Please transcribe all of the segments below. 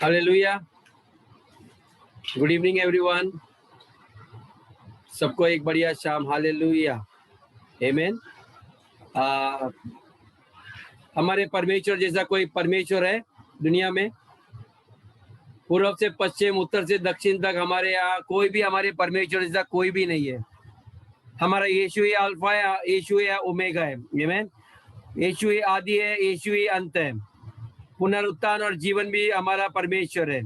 Hallelujah. Good evening everyone. सबको एक बढ़िया शाम। हालेलुया, आमेन। हमारे परमेश्वर जैसा कोई परमेश्वर है दुनिया में? पूर्व से पश्चिम, उत्तर से दक्षिण तक हमारे यहाँ कोई भी हमारे परमेश्वर जैसा कोई भी नहीं है। हमारा यीशु ही अल्फा है, यीशु ही ओमेगा है, आमेन। यीशु ही आदि है, यीशु ही अंत है। पुनरुत्थान और जीवन भी हमारा परमेश्वर है।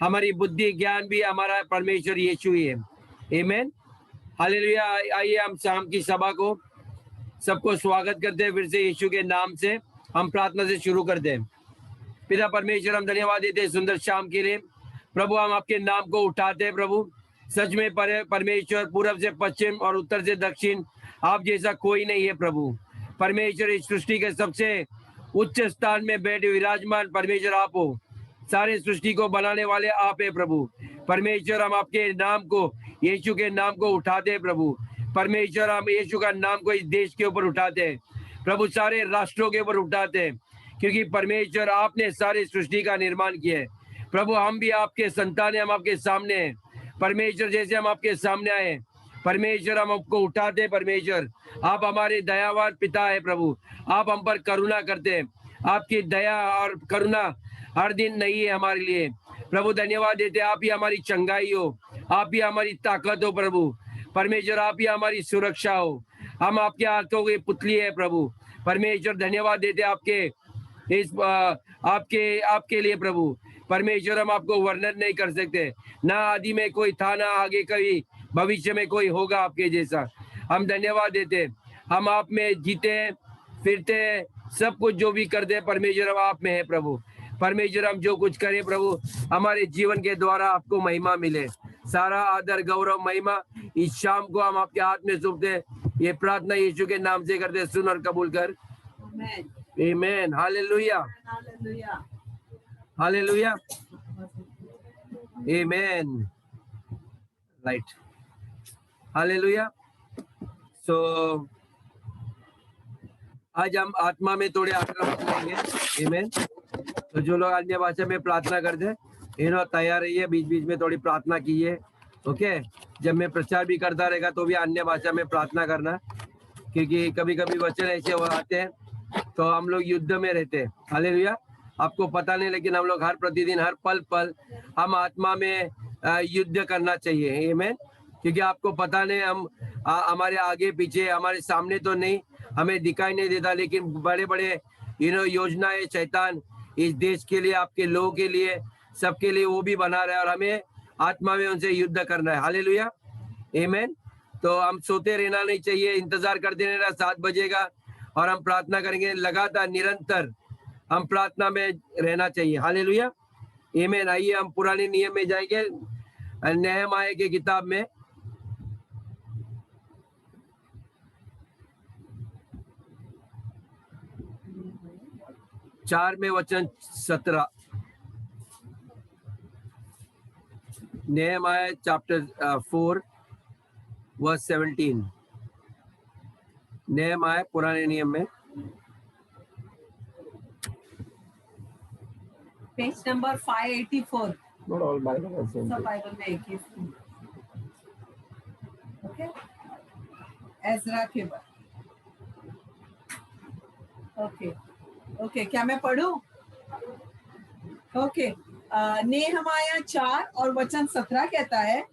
हमारी बुद्धि ज्ञान भी हमारा परमेश्वर यीशु ही है, आमेन। हालेलुया। आइए हम शाम की सभा को सबको स्वागत करते हैं फिर से यीशु के नाम से। हम प्रार्थना से शुरू करते हैं। पिता परमेश्वर, हम धन्यवाद देते हैं सुंदर शाम के लिए। प्रभु, हम आपके नाम को उठाते हैं। प्रभु, सच में परमेश्वर पूरब से पश्चिम और उत्तर से दक्षिण आप जैसा कोई नहीं है। प्रभु परमेश्वर, इस सृष्टि के सबसे उच्च स्थान में बैठे विराजमान परमेश्वर आप हो। सारे सृष्टि को बनाने वाले आप है। प्रभु परमेश्वर, हम आपके नाम को, यीशु के नाम को उठाते हैं। प्रभु परमेश्वर, हम यीशु का नाम को इस देश के ऊपर उठाते हैं। प्रभु सारे राष्ट्रों के ऊपर उठाते हैं, क्योंकि परमेश्वर आपने सारी सृष्टि का निर्माण किया है। प्रभु हम भी आपके संतान हैं, हम आपके सामने हैं। परमेश्वर जैसे हम आपके सामने आए, परमेश्वर हम आपको उठाते हैं। परमेश्वर आप हमारे दयावान पिता है। प्रभु आप हम पर करुणा करते हैं। आपकी दया और करुणा हर दिन नहीं है हमारे लिए। प्रभु धन्यवाद देते, आप ही हमारी चंगाई हो, आप ही हमारी ताकत हो। प्रभु परमेश्वर आप ही हमारी सुरक्षा हो। हम आपके हाथों की पुतली है। प्रभु परमेश्वर धन्यवाद देते आपके इस आपके लिए। प्रभु परमेश्वर हम आपको वर्णन नहीं कर सकते। ना आदि में कोई था, ना आगे कभी भविष्य में कोई होगा आपके जैसा। हम धन्यवाद देते, हम आप में जीते फिरते सब कुछ जो भी करते हैं परमेश्वर हम आप में है। प्रभु परमेश्वर हम जो कुछ करें प्रभु हमारे जीवन के द्वारा आपको महिमा मिले। सारा आदर गौरव महिमा इस शाम को हम आपके हाथ में सौंपते हैं। ये प्रार्थना यीशु के नाम से करते, सुन और कबूल कर। Amen. Hallelujah, hallelujah, amen. Right, hallelujah. So आज हम आत्मा में थोड़े आक्रमण करेंगे, आमेन। तो जो लोग अन्य भाषा में प्रार्थना करते हैं तैयार रहिए, बीच बीच में थोड़ी प्रार्थना कीजिए। ओके, जब मैं प्रचार भी करता रहेगा तो भी अन्य भाषा में प्रार्थना करना, क्योंकि कभी कभी वचन ऐसे हो आते हैं तो हम लोग युद्ध में रहते हैं। हालेलुया। आपको पता नहीं, लेकिन हम लोग हर प्रतिदिन हर पल पल हम आत्मा में युद्ध करना चाहिए, आमेन। क्योंकि आपको पता नहीं हम हमारे आगे पीछे हमारे सामने तो नहीं हमें दिखाई नहीं देता, लेकिन बड़े बड़े योजनाएं शैतान इस देश के लिए, आपके लोगों के लिए, सबके लिए वो भी बना रहा है, और हमें आत्मा में उनसे युद्ध करना है। हालेलुया, आमेन। तो हम सोते रहना नहीं चाहिए, इंतजार करते रहना 7 बजेगा और हम प्रार्थना करेंगे। लगातार निरंतर हम प्रार्थना में रहना चाहिए। हालेलुया, आमेन। आइए हम पुराने नियम में जाएंगे, नहमीया की किताब में 4 में वचन 17। नहमीया चैप्टर 4 वर्स 17। नहमीया पुराने नियम में page number 584। Not all Bible are same. सब बाइबल में एक ही। ओके, एजरा के बाद। ओके ओके, क्या मैं पढ़ूं? ओके, नहमीया 4 और वचन 17 कहता है,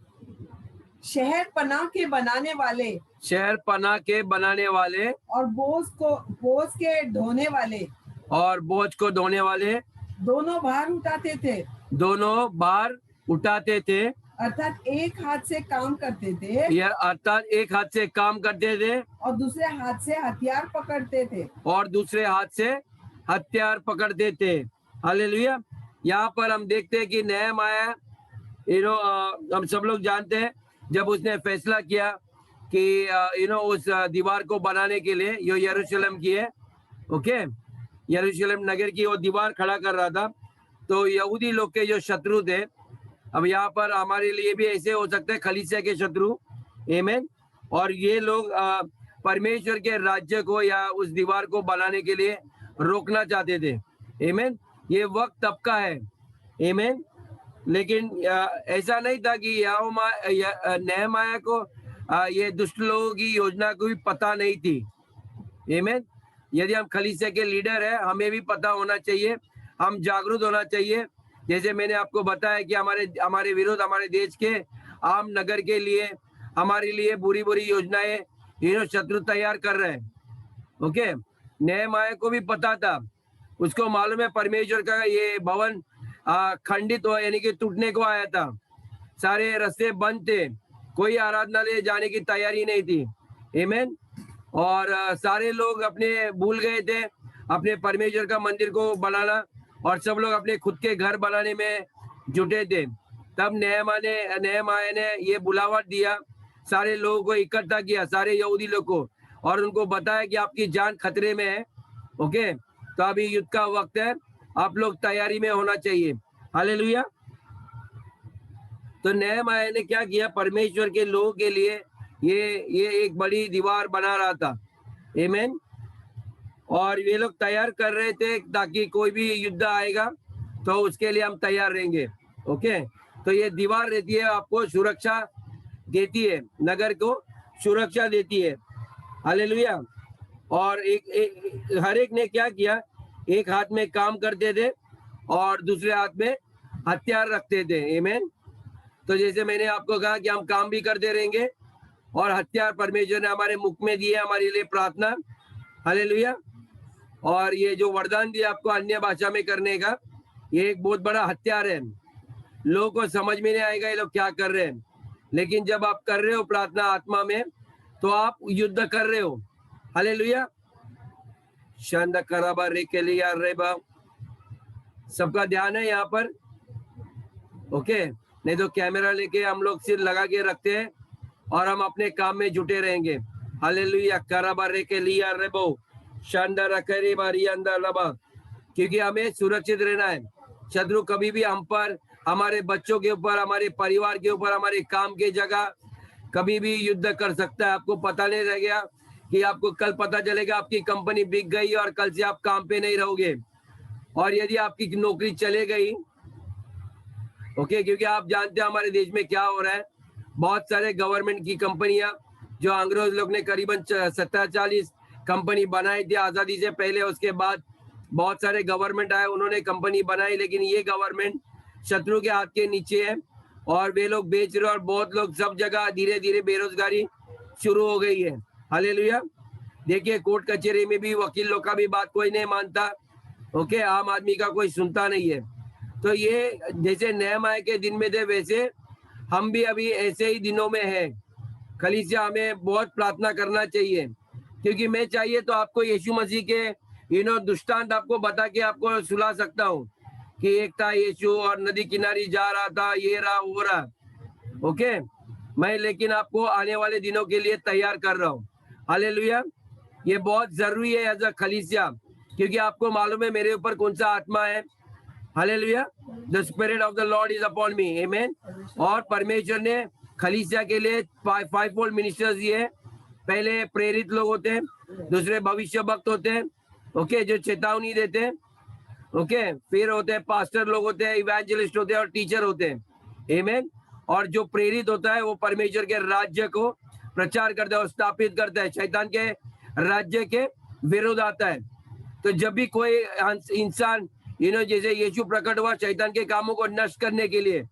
शहर पनाह के बनाने वाले, शहर पनाह के बनाने वाले और बोझ के ढोने वाले, और बोझ को ढोने वाले दोनों भार उठाते थे। दोनों भार उठाते थे, अर्थात एक हाथ से काम करते थे, या अर्थात एक हाथ से काम करते थे और दूसरे हाथ से हथियार पकड़ते थे। और दूसरे हाथ से हथियार पकड़ते थे। हालेलुया। यहाँ पर हम देखते हैं कि नहमीया हम सब लोग जानते हैं, जब उसने फैसला किया कि उस दीवार को बनाने के लिए, जो यरूशलेम की है, ओके, यरूशलेम नगर की वो दीवार खड़ा कर रहा था, तो यहूदी लोग के जो शत्रु थे, अब यहाँ पर हमारे लिए भी ऐसे हो सकते हैं खलीसिया के शत्रु, आमेन। और ये लोग परमेश्वर के राज्य को या उस दीवार को बनाने के लिए रोकना चाहते थे, आमेन। ये वक्त तब का है आमीन। लेकिन ऐसा नहीं था कि नेहमाया को ये दुष्ट लोगों की योजना को भी पता नहीं थी। आमीन। यदि हम कलीसिया के लीडर हैं, हमें भी पता होना चाहिए, हम जागरूक होना चाहिए। जैसे मैंने आपको बताया कि हमारे हमारे विरुद्ध हमारे देश के आम नगर के लिए, हमारे लिए बुरी बुरी योजनाएं शत्रु तैयार कर रहे हैं। ओके, नेहमाया को भी पता था, उसको मालूम है परमेश्वर का ये भवन खंडित हो यानी कि टूटने को आया था, सारे रास्ते बंद थे, कोई आराधनालय जाने की तैयारी नहीं थी। आमीन। और सारे लोग अपने भूल गए थे अपने परमेश्वर का मंदिर को बनाना, और सब लोग अपने खुद के घर बनाने में जुटे थे। तब नेहमाया ने ये बुलावट दिया, सारे लोगों को इकट्ठा किया, सारे यहूदी लोग को, और उनको बताया कि आपकी जान खतरे में है। ओके, तो अभी युद्ध का वक्त है, आप लोग तैयारी में होना चाहिए। हालेलुया। तो नेहमाया ने क्या किया, परमेश्वर के लोगों के लिए ये एक बड़ी दीवार बना रहा था। आमीन। और ये लोग तैयार कर रहे थे ताकि कोई भी युद्ध आएगा तो उसके लिए हम तैयार रहेंगे। ओके, तो ये दीवार रहती है, आपको सुरक्षा देती है, नगर को सुरक्षा देती है। हालेलुया। और हर एक ने क्या किया, एक हाथ में काम करते थे और दूसरे हाथ में हथियार रखते थे। आमीन। तो जैसे मैंने आपको कहा कि हम काम भी करते रहेंगे और हथियार परमेश्वर ने हमारे मुख में दिए हमारे लिए प्रार्थना। हालेलुया। और ये जो वरदान दिया आपको अन्य भाषा में करने का, ये एक बहुत बड़ा हथियार है। लोगों को समझ में नहीं आएगा ये लोग क्या कर रहे हैं, लेकिन जब आप कर रहे हो प्रार्थना आत्मा में, तो आप युद्ध कर रहे हो। हालेलुया। शांदा कराबा रे के लिए रेबा, सबका ध्यान है यहाँ पर। ओके, नहीं तो कैमरा लेके हम लोग सिर लगा के रखते हैं और हम अपने काम में जुटे रहेंगे। हालेलुया। कराबा रे के लिए रेबो, शानदार करे बारी अंदर लबा, क्योंकि हमें सुरक्षित रहना है। शत्रु कभी भी हम पर, हमारे बच्चों के ऊपर, हमारे परिवार के ऊपर, हमारे काम के जगह कभी भी युद्ध कर सकता है। आपको पता नहीं रह गया कि आपको कल पता चलेगा आपकी कंपनी बिक गई और कल से आप काम पे नहीं रहोगे, और यदि आपकी नौकरी चले गई, ओके, क्योंकि आप जानते हैं हमारे देश में क्या हो रहा है। बहुत सारे गवर्नमेंट की कंपनियां, जो अंग्रेज लोग ने करीबन 70-40 कंपनी बनाई थी आजादी से पहले, उसके बाद बहुत सारे गवर्नमेंट आए, उन्होंने कंपनी बनाई, लेकिन ये गवर्नमेंट शत्रु के हाथ के नीचे है और वे लोग बेच रहे, और बहुत लोग सब जगह धीरे धीरे बेरोजगारी शुरू हो गई है। हालेलुया। देखिए, कोर्ट कचहरी में भी वकील लोग का भी बात कोई नहीं मानता। ओके, आम आदमी का कोई सुनता नहीं है। तो ये जैसे नेहमाया के दिन में थे, वैसे हम भी अभी ऐसे ही दिनों में हैं। कलीसिया हमें बहुत प्रार्थना करना चाहिए, क्योंकि मैं चाहिए तो आपको यीशु मसीह के दृष्टांत आपको बता के आपको सुला सकता हूँ कि एक था यीशु और नदी किनारे जा रहा था, ये रहा वो रहा। ओके, मैं लेकिन आपको आने वाले दिनों के लिए तैयार कर रहा हूँ। हालेलुया। ये बहुत जरूरी है एज अ कलीसिया, क्योंकि आपको मालूम है मेरे ऊपर कौन सा आत्मा है। Hallelujah. The spirit of the Lord is upon मी। आमीन। और परमेश्वर ने कलीसिया के लिए 5 फोल्ड मिनिस्टर्स दिए। पहले प्रेरित लोग होते हैं, दूसरे भविष्य भक्त होते हैं, ओके, जो चेतावनी देते हैं। ओके, फिर होते हैं पास्टर लोग होते हैं, इवेंजलिस्ट होते हैं और टीचर होते हैं। आमीन। और जो प्रेरित होता है वो परमेश्वर के राज्य को प्रचार करता है और स्थापित करता है, शैतान के राज्य के विरोध आता है। तो जब भी कोई इंसान जैसे यीशु प्रकट हुआ शैतान के कामों को नष्ट करने के लिए,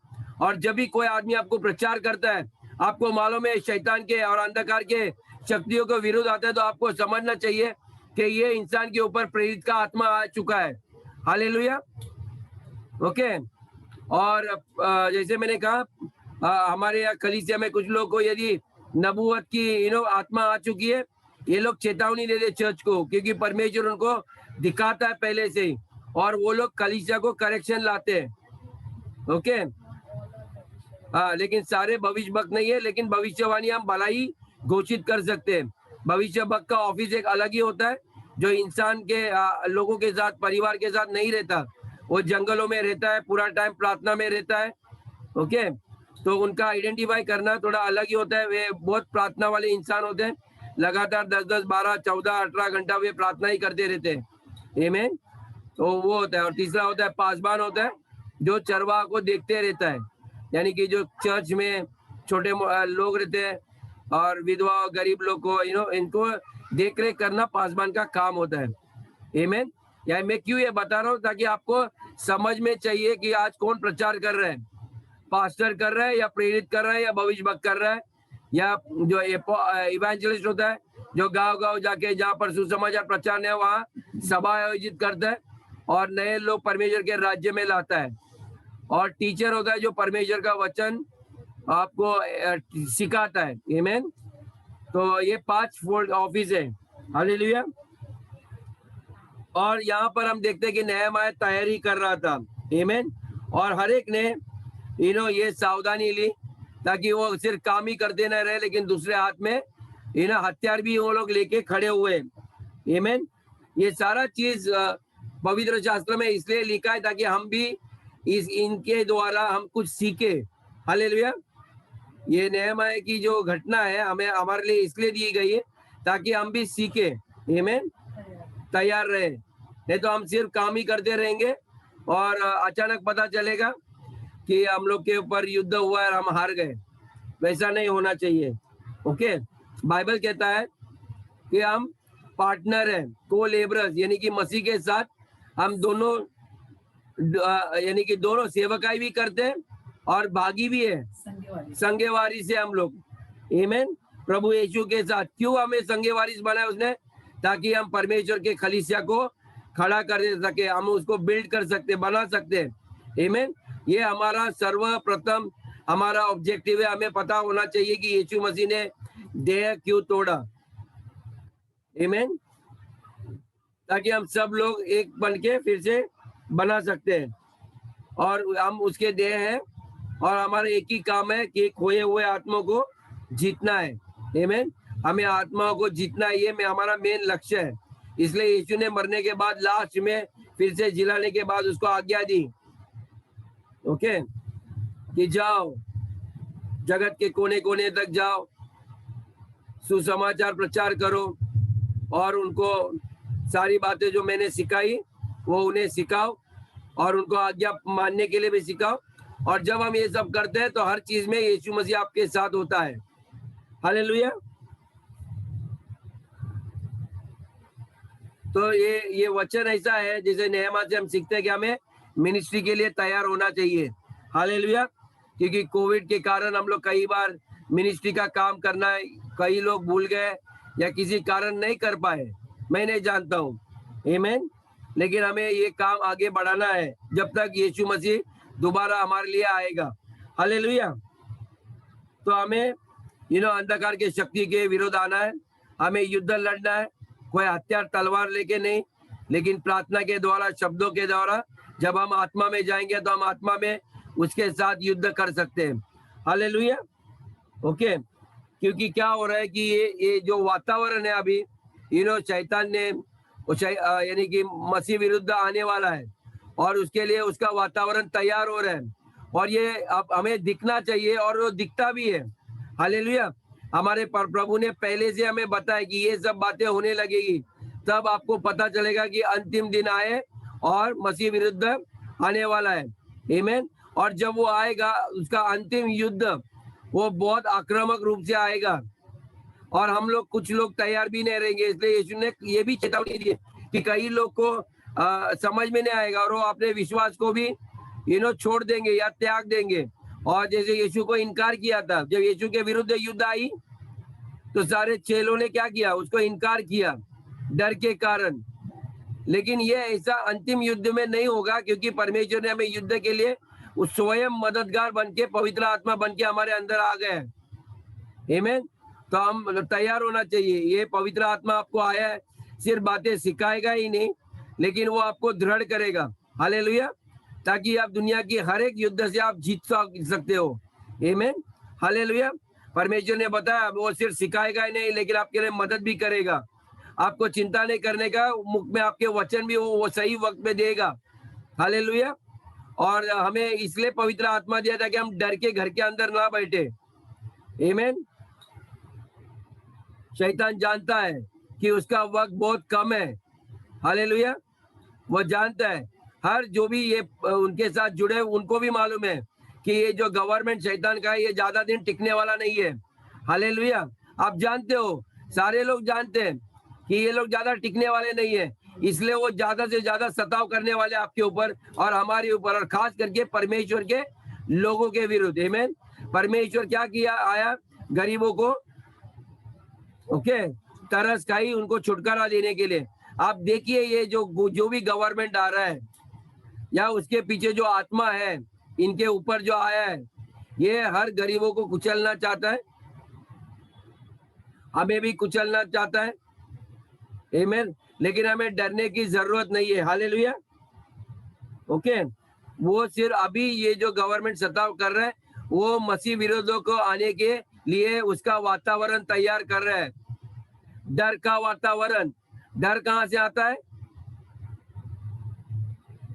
और जब भी कोई आदमी आपको प्रचार करता है, आपको मालूम है शैतान के और अंधकार के शक्तियों के विरोध आता है, तो आपको समझना चाहिए कि ये इंसान के ऊपर प्रेरित का आत्मा आ चुका है। हालेलुया। ओके, और जैसे मैंने कहा हमारे यहाँ कलीसिया में कुछ लोग को यदि नबूवत की आत्मा आ चुकी है, ये लोग चेतावनी देते चर्च को, क्योंकि परमेश्वर उनको दिखाता है पहले से ही, और वो लोग कलीसिया को करेक्शन लाते हैं। ओके, हाँ, लेकिन सारे भविष्य भक्त नहीं है, लेकिन भविष्यवाणी हम भलाई घोषित कर सकते हैं। भविष्य भक्त का ऑफिस एक अलग ही होता है, जो इंसान के लोगों के साथ, परिवार के साथ नहीं रहता, वो जंगलों में रहता है, पूरा टाइम प्रार्थना में रहता है। ओके, तो उनका आइडेंटिफाई करना थोड़ा अलग ही होता है। वे बहुत प्रार्थना वाले इंसान होते हैं, लगातार 10-10, 12, 14, 18 घंटा वे प्रार्थना ही करते रहते हैं। आमीन। तो वो होता है। और तीसरा होता है पासबान होता है, जो चरवाहा को देखते रहता है, यानी कि जो चर्च में छोटे लोग रहते हैं और विधवा और गरीब लोग को इनको देख रेख करना पासबान का काम होता है। आमीन। या मैं क्यों ये बता रहा हूँ, ताकि आपको समझ में चाहिए कि आज कौन प्रचार कर रहा है, पास्टर कर रहा है या प्रेरित कर रहा है या भविष्यवक्ता कर रहा है, या जो इवेंजलिस्ट होता है जो गांव-गांव जाके जहाँ पर सुसमाचार प्रचार नहीं है वहाँ सभा आयोजित करता है और नए लोग परमेश्वर के राज्य में लाता है, और टीचर होता है जो परमेश्वर का वचन आपको सिखाता है। आमीन। तो ये 5 फोल्ड ऑफिस है। हालेलुया। और यहाँ पर हम देखते हैं कि नहमाया तैयारी कर रहा था। आमीन। और हर एक ने ये सावधानी ली ताकि वो सिर्फ काम ही करते न रहे, लेकिन दूसरे हाथ में हथियार भी वो लोग लेके खड़े हुए। आमीन। ये सारा चीज पवित्र शास्त्र में इसलिए लिखा है ताकि हम भी इनके द्वारा हम कुछ सीखे। हालेलुया। ये नहमाया की जो घटना है हमें हमारे लिए इसलिए दी गई है ताकि हम भी सीखे। आमीन। तैयार रहे, नहीं तो हम सिर्फ काम ही करते रहेंगे और अचानक पता चलेगा कि हम लोग के ऊपर युद्ध हुआ है और हम हार गए। वैसा नहीं होना चाहिए। ओके। बाइबल कहता है कि हम पार्टनर हैं, को लेबरर्स, यानी कि मसीह के साथ हम दोनों यानी कि दोनों सेवकाई भी करते हैं और भागी भी है, संगेवारी से हम लोग। आमीन। प्रभु यीशु के साथ क्यों हमें संगेवारी बनाया उसने, ताकि हम परमेश्वर के खलीसिया को खड़ा कर सके, हम उसको बिल्ड कर सकते, बना सकते हैं। आमीन। ये हमारा सर्वप्रथम हमारा ऑब्जेक्टिव है। हमें पता होना चाहिए कि यीशु मसीह ने देह क्यों तोड़ा। आमीन। ताकि हम सब लोग एक बन के फिर से बना सकते हैं, और हम उसके देह हैं और हमारा एक ही काम है कि खोए हुए आत्मा को जीतना है। आमीन। हमें आत्माओं को जीतना, ये में हमारा मेन लक्ष्य है। इसलिए यीशु ने मरने के बाद लास्ट में फिर से जिलाने के बाद उसको आज्ञा दी, ओके, कि जाओ जगत के कोने कोने तक जाओ, सुसमाचार प्रचार करो और उनको सारी बातें जो मैंने सिखाई वो उन्हें सिखाओ और उनको आज्ञा मानने के लिए भी सिखाओ। और जब हम ये सब करते हैं तो हर चीज में यीशु मसीह आपके साथ होता है। हालेलुया। तो ये वचन ऐसा है जैसे नहमाया से हम सीखते हैं कि हमें मिनिस्ट्री के लिए तैयार होना चाहिए। हालेलुया। क्योंकि कोविड के कारण हम लोग कई बार मिनिस्ट्री का काम करना है, कई लोग भूल गए या किसी कारण नहीं कर पाए, मैं नहीं जानता हूँ। आमीन। लेकिन हमें ये काम आगे बढ़ाना है जब तक यीशु मसीह दोबारा हमारे लिए आएगा। हालेलुया। तो हमें अंधकार के शक्ति के विरोध आना है, हमें युद्ध लड़ना है, कोई हथियार तलवार लेके नहीं, लेकिन प्रार्थना के द्वारा, शब्दों के द्वारा। जब हम आत्मा में जाएंगे तो हम आत्मा में उसके साथ युद्ध कर सकते हैं। हालेलुया। ओके। क्योंकि क्या हो रहा है कि ये जो वातावरण है अभी, शैतान ने यानी कि मसीह विरुद्ध आने वाला है और उसके लिए उसका वातावरण तैयार हो रहा है, और ये अब हमें दिखना चाहिए और वो दिखता भी है। हालेलुया। हमारे प्रभु ने पहले से हमें बताया कि ये सब बातें होने लगेगी, तब आपको पता चलेगा कि अंतिम दिन आए और मसीह विरुद्ध आने वाला है। आमीन। और जब वो आएगा उसका अंतिम युद्ध वो बहुत आक्रामक रूप से आएगा और हम लोग कुछ लोग तैयार भी नहीं रहेंगे। इसलिए यीशु ने ये भी चेतावनी दी कि कई लोग को समझ में नहीं आएगा और वो अपने विश्वास को भी छोड़ देंगे या त्याग देंगे। और जैसे यीशु को इनकार किया था, जब यीशु के विरुद्ध युद्ध आई तो सारे चेलों ने क्या किया, उसको इनकार किया डर के कारण। लेकिन ये ऐसा अंतिम युद्ध में नहीं होगा, क्योंकि परमेश्वर ने हमें युद्ध के लिए उस स्वयं मददगार बनके, पवित्र आत्मा बनके हमारे अंदर आ गए हैं। आमीन। तो हम तैयार होना चाहिए। ये पवित्र आत्मा आपको आया है, सिर्फ बातें सिखाएगा ही नहीं, लेकिन वो आपको दृढ़ करेगा। हालेलुया। ताकि आप दुनिया की हर एक युद्ध से आप जीत सकते हो। आमीन। हालेलुया। परमेश्वर ने बताया वो सिर्फ सिखाएगा ही नहीं, लेकिन आपके लिए मदद भी करेगा। आपको चिंता नहीं करने का, मुख में आपके वचन भी वो सही वक्त में देगा। हालेलुया। और हमें इसलिए पवित्र आत्मा दिया था कि हम डर के घर के अंदर ना बैठे। आमीन। शैतान जानता है कि उसका वक्त बहुत कम है। हालेलुया। वो जानता है हर जो भी ये उनके साथ जुड़े उनको भी मालूम है कि ये जो गवर्नमेंट शैतान का है ये ज्यादा दिन टिकने वाला नहीं है। हालेलुया। आप जानते हो, सारे लोग जानते हैं कि ये लोग ज्यादा टिकने वाले नहीं है, इसलिए वो ज्यादा से ज्यादा सताव करने वाले आपके ऊपर और हमारे ऊपर, और खास करके परमेश्वर के लोगों के विरुद्ध। आमीन। परमेश्वर क्या किया, आया गरीबों को ओके तरस खाई, उनको छुटकारा देने के लिए। आप देखिए ये जो भी गवर्नमेंट आ रहा है या उसके पीछे जो आत्मा है इनके ऊपर जो आया है, ये हर गरीबों को कुचलना चाहता है, हमें भी कुचलना चाहता है। आमीन। लेकिन हमें डरने की जरूरत नहीं है। हालेलुया। ओके। वो सिर्फ अभी ये जो गवर्नमेंट सताव कर रहा है वो मसीह विरोधियों को आने के लिए उसका वातावरण तैयार कर रहा है। डर का वातावरण। डर कहां से आता है?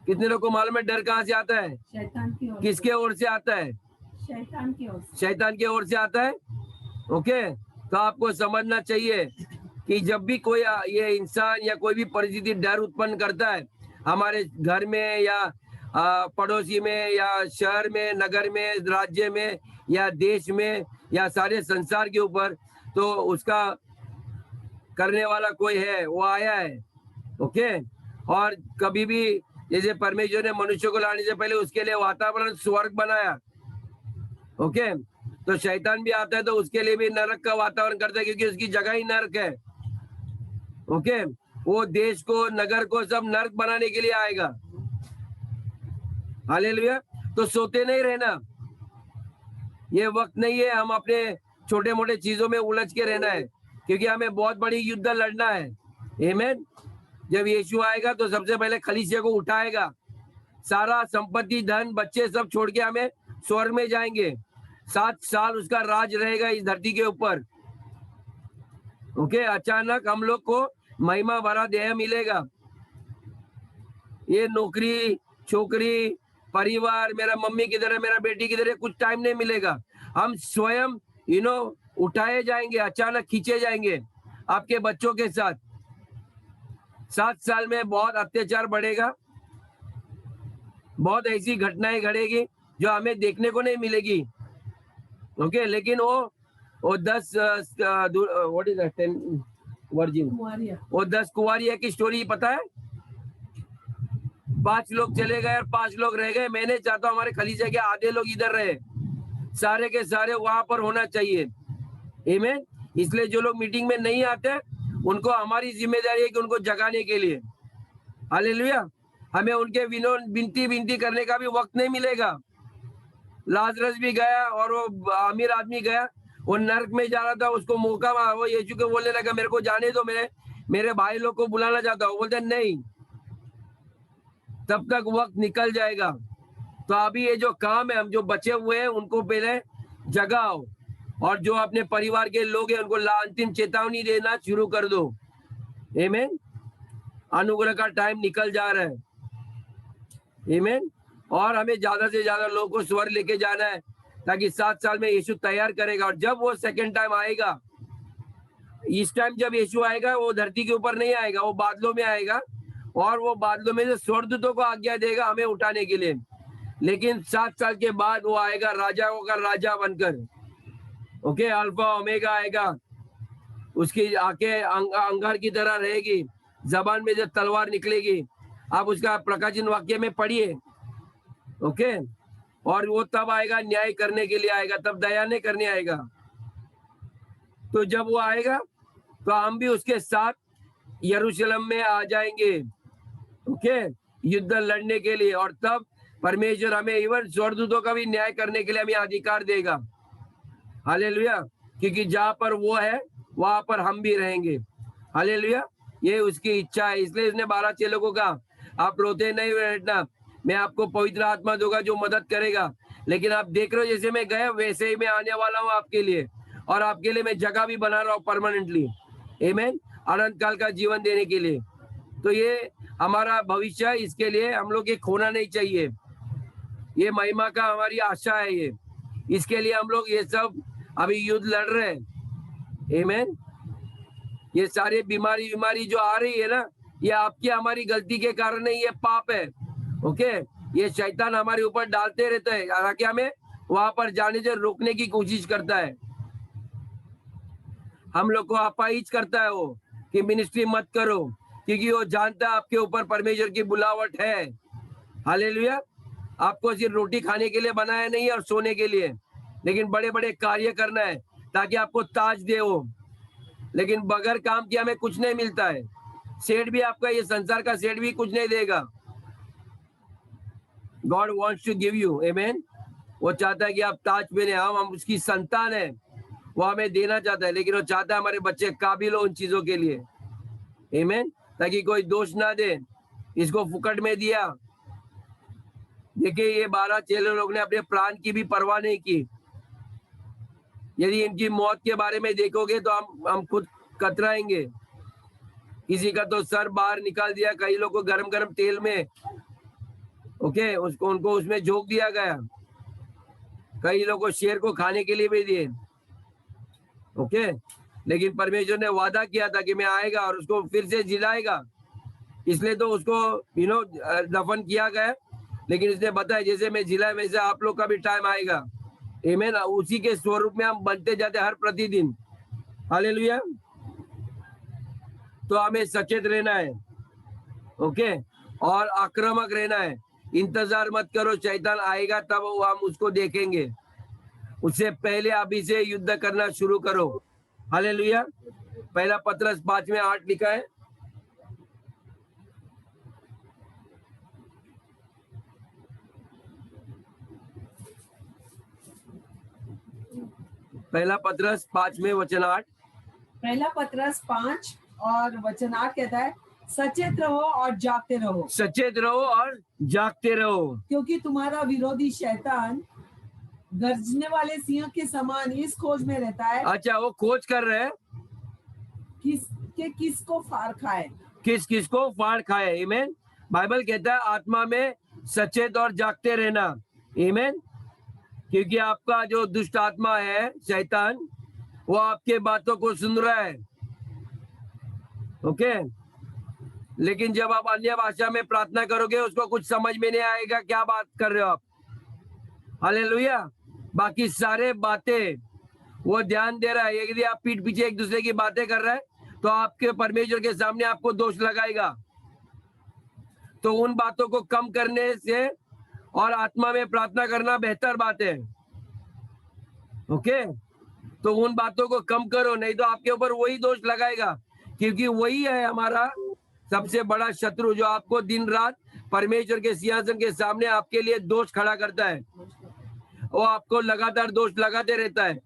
कितने लोग को मालूम है डर कहां से आता है? शैतान की ओर। किसके ओर से आता है? शैतान की ओर। शैतान की ओर से आता है। ओके। तो आपको समझना चाहिए कि जब भी कोई ये इंसान या कोई भी परिस्थिति डर उत्पन्न करता है हमारे घर में या पड़ोसी में या शहर में, नगर में, राज्य में या देश में या सारे संसार के ऊपर, तो उसका करने वाला कोई है, वो आया है। ओके। और कभी भी जैसे परमेश्वर ने मनुष्य को लाने से पहले उसके लिए वातावरण स्वर्ग बनाया। ओके। तो शैतान भी आता है तो उसके लिए भी नरक का वातावरण करता है, क्योंकि उसकी जगह ही नरक है। ओके। वो देश को, नगर को सब नरक बनाने के लिए आएगा। हालेलुया। तो सोते नहीं रहना, ये वक्त नहीं है हम अपने छोटे मोटे चीजों में उलझ के रहना है, क्योंकि हमें बहुत बड़ी युद्ध लड़ना है। आमीन। जब यीशु आएगा तो सबसे पहले खलीसिया को उठाएगा, सारा संपत्ति, धन, बच्चे सब छोड़ के हमें स्वर्ग में जाएंगे। 7 साल उसका राज रहेगा इस धरती के ऊपर। ओके। अचानक हम लोग को महिमा भरा देह मिलेगा। ये नौकरी, छोकरी, परिवार, मेरा मम्मी किधर है, मेरा बेटी किधर है, कुछ टाइम नहीं मिलेगा। हम स्वयं उठाए जाएंगे, अचानक खींचे जाएंगे आपके बच्चों के साथ। 7 साल में बहुत अत्याचार बढ़ेगा, बहुत ऐसी घटनाएं घटेगी जो हमें देखने को नहीं मिलेगी। ओके। लेकिन वो 10 व्हाट इज दैट 10 वर्जिन, वो 10 कुंवारिया की स्टोरी पता है? 5 लोग चले गए और 5 लोग रह गए। मैंने चाहता हूँ हमारे खलीसिया के आधे लोग इधर रहे, सारे के सारे वहां पर होना चाहिए। आमीन। इसलिए जो लोग मीटिंग में नहीं आते उनको हमारी जिम्मेदारी है कि उनको जगाने के लिए। हालेलुया। हमें उनके विनती करने का भी वक्त नहीं मिलेगा। लाजरस भी गया और वो अमीर आदमी गया, वो नरक में जा रहा था, उसको मौका, वो यीशु को बोलने लगा मेरे को जाने दो, मेरे भाई लोग को बुलाना चाहता हूँ। बोलते नहीं, तब तक वक्त निकल जाएगा। तो अभी ये जो काम है, हम जो बचे हुए हैं उनको पहले जगाओ, और जो अपने परिवार के लोग हैं उनको अंतिम चेतावनी देना शुरू कर दो। आमीन। अनुग्रह का टाइम निकल जा रहा है। आमीन। और हमें ज्यादा से ज्यादा लोगों को स्वर्ग लेके जाना है, ताकि 7 साल में यीशु तैयार करेगा। और जब वो सेकंड टाइम आएगा, इस टाइम जब यीशु आएगा वो धरती के ऊपर नहीं आएगा, वो बादलों में आएगा, और वो बादलों में से स्वर्गदूतों को आज्ञा देगा हमें उठाने के लिए। लेकिन 7 साल के बाद वो आएगा राजाओं का राजा बनकर। ओके। अल्फा ओमेगा आएगा, उसकी आंखें अंगार की तरह रहेगी, जबान में जो तलवार निकलेगी। आप उसका प्रकाशन वाक्य में पढ़िए। ओके। और वो तब आएगा, न्याय करने के लिए आएगा, तब दया नहीं करने आएगा। तो जब वो आएगा तो हम भी उसके साथ यरूशलेम में आ जाएंगे। ओके। युद्ध लड़ने के लिए, और तब परमेश्वर हमें इवन स्वर्गदूतों का भी न्याय करने के लिए हमें अधिकार देगा। हालेलुया। क्योंकि जहां पर वो है वहां पर हम भी रहेंगे। हालेलुया। ये उसकी इच्छा है, इसलिए इसने 12 चेलों को कहा आप रोते नहीं बैठना, मैं आपको पवित्र आत्मा दूंगा जो मदद करेगा। लेकिन आप देख रहे हो जैसे मैं गया वैसे ही मैं आने वाला हूँ आपके लिए, और आपके लिए मैं जगह भी बना रहा हूँ परमानेंटली। आमीन। अनंत काल का जीवन देने के लिए। तो ये हमारा भविष्य है, इसके लिए हम लोग ये खोना नहीं चाहिए। ये महिमा का हमारी आशा है, ये इसके लिए हम लोग ये सब अभी युद्ध लड़ रहे हैं। आमीन। ये सारे बीमारी जो आ रही है ना, ये आपकी हमारी गलती के कारण नहीं, ये पाप है। ओके, ये शैतान हमारे ऊपर डालते रहता है, हालांकि हमें वहां पर जाने से रोकने की कोशिश करता है। हम लोग को अपाहिज करता है वो कि मिनिस्ट्री मत करो, क्योंकि वो जानता है आपके ऊपर परमेश्वर की बुलावट है। हालेलुया। आपको सिर्फ रोटी खाने के लिए बनाया नहीं है और सोने के लिए, लेकिन बड़े बड़े कार्य करना है ताकि आपको ताज दे वो। लेकिन बगैर काम किए हमें कुछ नहीं मिलता है। सेठ भी आपका, ये संसार का सेठ भी कुछ नहीं देगा। God wants to give you, amen. वो चाहता है कि आप ताज पहने। हम उसकी संतान है, वो हमें देना चाहता है, लेकिन वो चाहता है हमारे बच्चे काबिल हो उन चीजों के लिए, आमेन, ताकि कोई दोष ना दे इसको फुकट में दिया। देखिए, ये 12 चेले लोग ने अपने प्राण की भी परवाह नहीं की। यदि इनकी मौत के बारे में देखोगे तो हम खुद कतराएंगे। किसी का तो सर बाहर निकाल दिया, कई लोग को गरम गरम तेल में, ओके, उनको उसमें झोंक दिया गया। कई लोग को शेर को खाने के लिए भी दिए, ओके। लेकिन परमेश्वर ने वादा किया था कि मैं आएगा और उसको फिर से जिलाएगा, इसलिए तो उसको दफन किया गया। लेकिन इसने बताया जैसे मैं जिलाया वैसे आप लोग का भी टाइम आएगा, आमीन। उसी के स्वरूप में हम बनते जाते हर प्रतिदिन। हालेलुया। तो हमें सचेत रहना है, ओके, और आक्रामक रहना है। इंतजार मत करो शैतान आएगा तब हम उसको देखेंगे, उससे पहले अभी से युद्ध करना शुरू करो। हालेलुया। पहला पत्रस 5:8 लिखा है। पहला पत्रस 5:8। पहला पत्रस 5 और वचन 8 कहता है, सचेत रहो और जागते रहो। सचेत रहो और जागते रहो, क्योंकि तुम्हारा विरोधी शैतान गर्जने वाले सिंह के समान इस खोज में रहता है। अच्छा, वो खोज कर रहे हैं किसको फाड़ खाए, किसको फाड़ खाए, आमीन। बाइबल कहता है आत्मा में सचेत और जागते रहना, आमीन। क्योंकि आपका जो दुष्ट आत्मा है शैतान, वो आपके बातों को सुन रहा है, ओके। लेकिन जब आप अन्य भाषा में प्रार्थना करोगे उसको कुछ समझ में नहीं आएगा क्या बात कर रहे हो आप। हालेलुया। बाकी सारे बातें वो ध्यान दे रहा है। यदि आप पीठ पीछे एक दूसरे की बातें कर रहे हैं तो आपके परमेश्वर के सामने आपको दोष लगाएगा। तो उन बातों को कम करने से और आत्मा में प्रार्थना करना बेहतर बात है, ओके। तो उन बातों को कम करो, नहीं तो आपके ऊपर वही दोष लगाएगा, क्योंकि वही है हमारा सबसे बड़ा शत्रु, जो आपको दिन रात परमेश्वर के सिंहासन के सामने आपके लिए दोष खड़ा करता है। वो आपको लगातार दोष लगाते रहता है,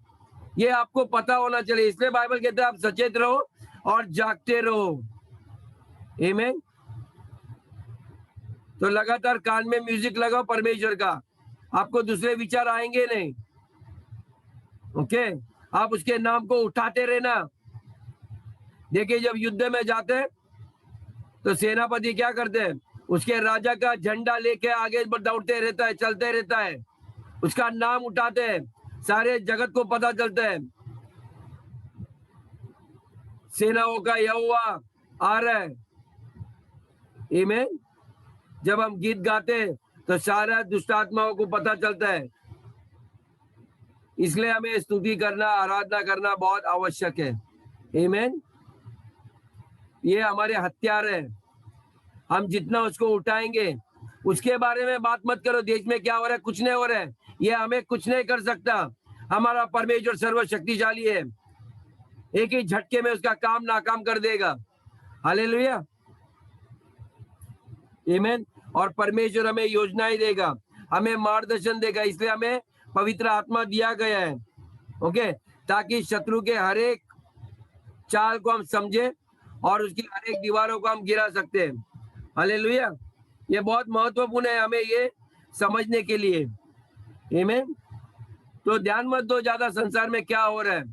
ये आपको पता होना चाहिए। इसलिए बाइबल कहता है आप सचेत रहो और जागते रहो, आमीन। तो लगातार कान में म्यूजिक लगाओ परमेश्वर का, आपको दूसरे विचार आएंगे नहीं, ओके। आप उसके नाम को उठाते रहना। देखिए, जब युद्ध में जाते हैं तो सेनापति क्या करते हैं, उसके राजा का झंडा लेके आगे दौड़ते रहता है, चलते रहता है, उसका नाम उठाते हैं, सारे जगत को पता चलता है सेनाओं का यहोवा आ रहा है, आमीन। जब हम गीत गाते हैं तो सारा दुष्ट आत्माओं को पता चलता है। इसलिए हमें स्तुति करना, आराधना करना बहुत आवश्यक है, आमीन। ये हमारे हथियार है। हम जितना उसको उठाएंगे, उसके बारे में बात मत करो देश में क्या हो रहा है, कुछ नहीं हो रहा है, ये हमें कुछ नहीं कर सकता। हमारा परमेश्वर सर्वशक्तिशाली है, एक ही झटके में उसका काम नाकाम कर देगा। हालेलुया, आमीन। और परमेश्वर हमें योजनाएं देगा, हमें मार्गदर्शन देगा। इसलिए हमें पवित्र आत्मा दिया गया है, ओके, ताकि शत्रु के हर एक चाल को हम समझे और उसकी हर एक दीवारों को हम गिरा सकते हैं। हालेलुया। ये बहुत महत्वपूर्ण है हमें ये समझने के लिए, आमीन। तो ध्यान मत दो ज्यादा संसार में क्या हो रहा है।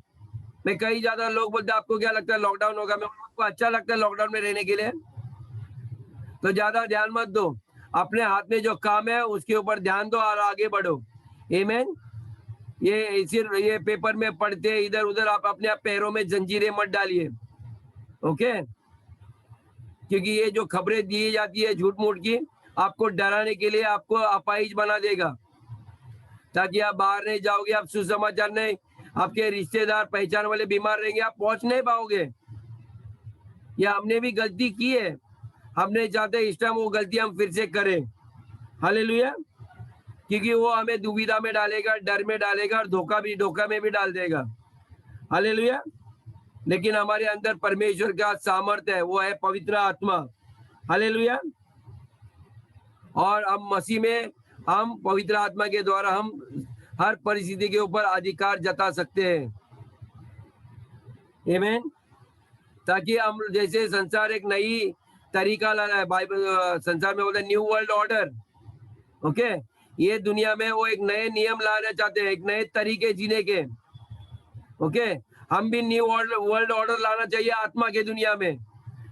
मैं कई ज्यादा लोग बोलते हैं आपको क्या लगता है लॉकडाउन होगा, मैं आपको अच्छा लगता है लॉकडाउन में रहने के लिए, तो ज्यादा ध्यान मत दो। अपने हाथ में जो काम है उसके ऊपर ध्यान दो और आगे बढ़ो, आमीन। ये सिर्फ ये पेपर में पढ़ते इधर उधर आप अपने पैरों में जंजीरें मत डालिए, ओके। क्योंकि ये जो खबरें दी जाती है झूठ मूठ की, आपको डराने के लिए आपको अपाहिज बना देगा, ताकि आप बाहर नहीं जाओगे, आप सुसमाचार नहीं, आपके रिश्तेदार पहचान वाले बीमार रहेंगे, आप पहुंच नहीं पाओगे। या हमने भी गलती की है, हमने चाहते इस टाइम वो गलती हम फिर से करें। हालेलुया। क्योंकि वो हमें दुविधा में डालेगा, डर में डालेगा और धोखा में भी डाल देगा। हालेलुया। लेकिन हमारे अंदर परमेश्वर का सामर्थ्य है, वो है पवित्र आत्मा। हालेलुया। और हम मसीह में, हम पवित्र आत्मा के द्वारा हम हर परिस्थिति के ऊपर अधिकार जता सकते हैं। आमीन। ताकि हम, जैसे संसार एक नई तरीका ला रहा है, बाइबल संसार में बोलते हैं न्यू वर्ल्ड ऑर्डर। ओके, ये दुनिया में वो एक नए नियम लाना चाहते हैं, एक नए तरीके जीने के। ओके, हम भी न्यू वर्ल्ड ऑर्डर लाना चाहिए आत्मा के दुनिया में,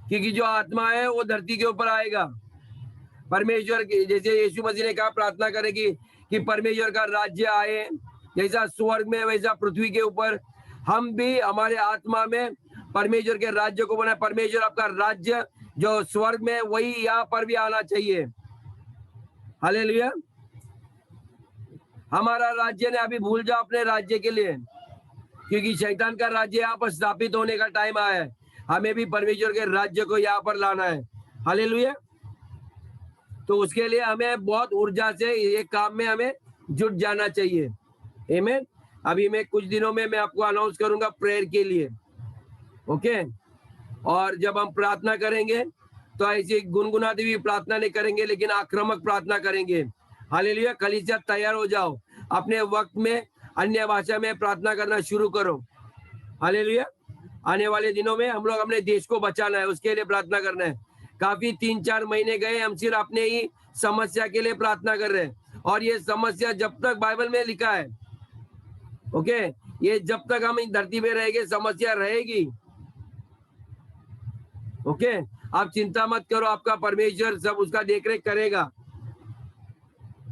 क्योंकि जो आत्मा है वो धरती के ऊपर आएगा। परमेश्वर की, जैसे यीशु मसीह ने कहा, प्रार्थना करेगी कि परमेश्वर का राज्य आए, जैसा स्वर्ग में वैसा पृथ्वी के ऊपर। हम भी हमारे आत्मा में परमेश्वर के राज्य को बनाए। परमेश्वर आपका राज्य जो स्वर्ग में, वही यहाँ पर भी आना चाहिए। हालेलुया। हमारा राज्य ने अभी भूल जाओ अपने राज्य के लिए, क्योंकि शैतान का राज्य यहाँ पर स्थापित होने का टाइम आया है। हमें भी परमेश्वर के राज्य को यहाँ पर लाना है। हालेलुया। तो उसके लिए हमें बहुत ऊर्जा से ये काम में हमें जुट जाना चाहिए। आमीन। अभी मैं कुछ दिनों में मैं आपको अनाउंस करूंगा प्रेयर के लिए। ओके, और जब हम प्रार्थना करेंगे तो ऐसी गुनगुनाती हुई प्रार्थना नहीं करेंगे, लेकिन आक्रामक प्रार्थना करेंगे। हालेलुया। कलीसिया तैयार हो जाओ, अपने वक्त में अन्य भाषा में प्रार्थना करना शुरू करो। हालेलुया। आने वाले दिनों में हम लोग अपने देश को बचाना है, उसके लिए प्रार्थना करना है। काफी 3-4 महीने गए, हम सिर्फ अपने ही समस्या के लिए प्रार्थना कर रहे हैं, और ये समस्या जब तक बाइबल में लिखा है, ओके, ये जब तक हम इस धरती पे रहेंगे समस्या रहेगी। ओके, आप चिंता मत करो, आपका परमेश्वर सब उसका देखरेख करेगा,